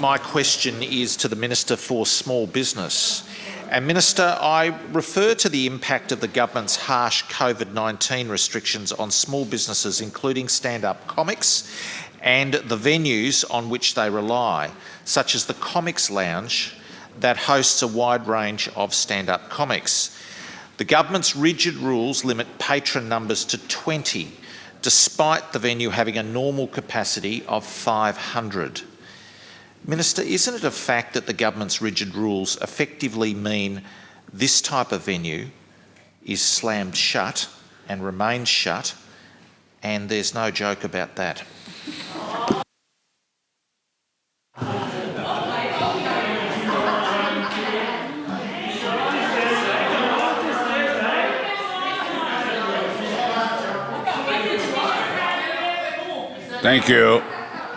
my question is to the Minister for Small Business. And Minister, I refer to the impact of the government's harsh COVID-19 restrictions on small businesses, including stand-up comics and the venues on which they rely, such as the Comics Lounge that hosts a wide range of stand-up comics. The government's rigid rules limit patron numbers to 20, despite the venue having a normal capacity of 500. Minister, isn't it a fact that the government's rigid rules effectively mean this type of venue is slammed shut and remains shut, and there's no joke about that? Thank you.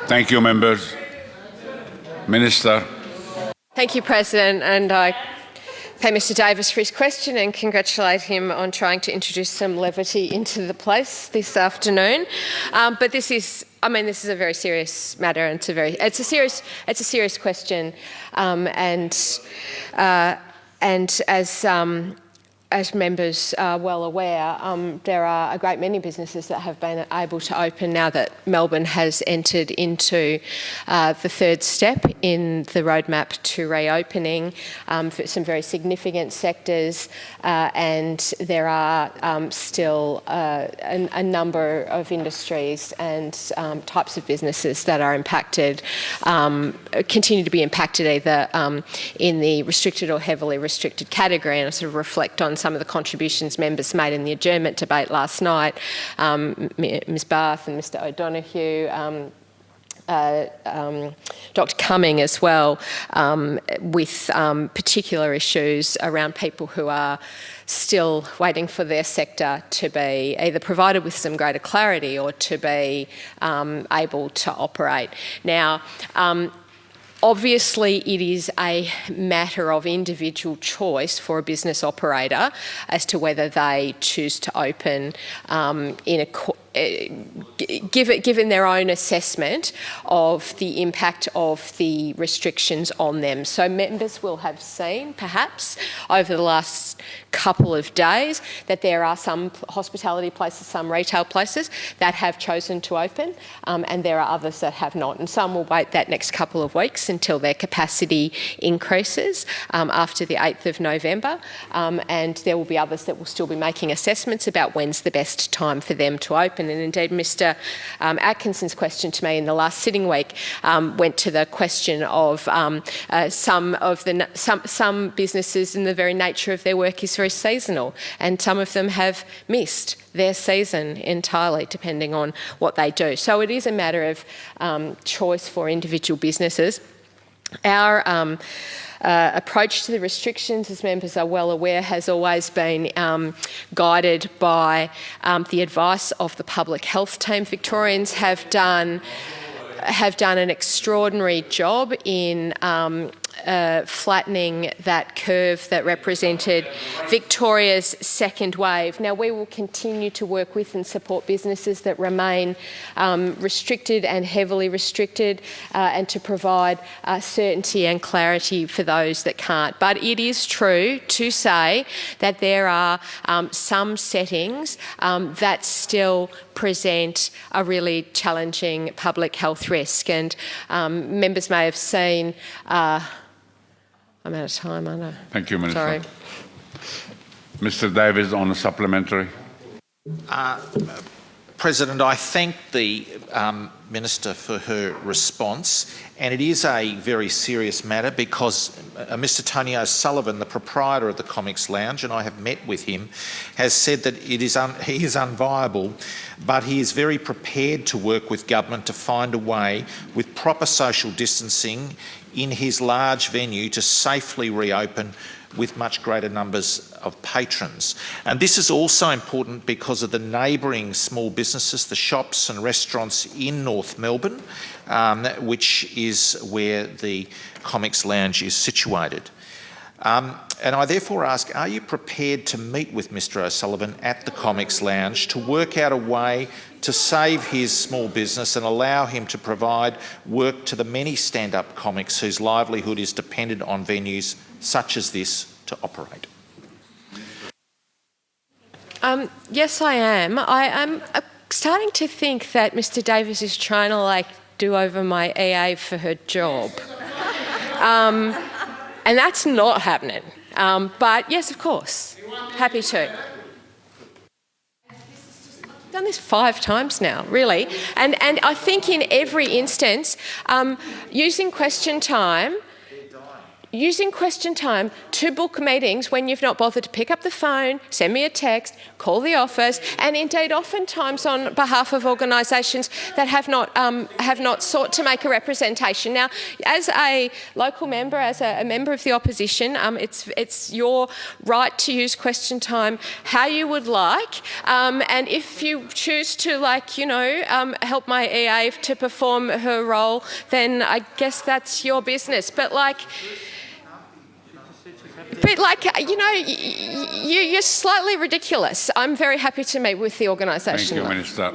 Thank you, members. Minister. Thank you, President, and I thank Mr Davis for his question and congratulate him on trying to introduce some levity into the place this afternoon. But this is a very serious matter, and it's a serious question, and as members are well aware, there are a great many businesses that have been able to open now that Melbourne has entered into the third step in the roadmap to reopening, for some very significant sectors, and there are still a number of industries and types of businesses that are impacted, continue to be impacted either in the restricted or heavily restricted category, and I sort of reflect on some of the contributions members made in the adjournment debate last night, Ms Barth and Mr O'Donoghue, Dr Cumming as well, with particular issues around people who are still waiting for their sector to be either provided with some greater clarity or to be able to operate. Now, obviously, it is a matter of individual choice for a business operator as to whether they choose to open given their own assessment of the impact of the restrictions on them. So members will have seen, perhaps, over the last couple of days that there are some hospitality places, some retail places that have chosen to open, and there are others that have not. And some will wait that next couple of weeks until their capacity increases after the 8th of November, and there will be others that will still be making assessments about when's the best time for them to open. And indeed, Mr Atkinson's question to me in the last sitting week went to the question of some businesses, and the very nature of their work is very seasonal, and some of them have missed their season entirely, depending on what they do. So it is a matter of choice for individual businesses. Our approach to the restrictions, as members are well aware, has always been guided by the advice of the public health team. Victorians have done an extraordinary job in flattening that curve that represented Victoria's second wave. Now, we will continue to work with and support businesses that remain restricted and heavily restricted, and to provide certainty and clarity for those that can't. But it is true to say that there are some settings that still present a really challenging public health risk, and members may have seen. I'm out of time, aren't I? Thank you, Minister. Sorry. Mr Davis on a supplementary. President, I thank the Minister for her response, and it is a very serious matter because Mr Tony O'Sullivan, the proprietor of the Comics Lounge, and I have met with him, has said that he is unviable, but he is very prepared to work with government to find a way with proper social distancing in his large venue to safely reopen with much greater numbers of patrons. And this is also important because of the neighbouring small businesses, the shops and restaurants in North Melbourne, which is where the Comics Lounge is situated. And I therefore ask, are you prepared to meet with Mr O'Sullivan at the Comics Lounge to work out a way to save his small business and allow him to provide work to the many stand-up comics whose livelihood is dependent on venues such as this to operate? Yes, I am. I'm starting to think that Mr Davis is trying to do over my EA for her job. And that's not happening. But yes, of course, happy to. I've done this 5 times now, really. And I think in every instance, using question time to book meetings when you've not bothered to pick up the phone, send me a text, call the office, and indeed oftentimes on behalf of organisations that have not sought to make a representation. Now, as a local member, as a member of the opposition, it's your right to use question time how you would like, and if you choose to help my EA to perform her role, then I guess that's your business. But you're slightly ridiculous. I'm very happy to meet with the organisation. Thank you, Minister.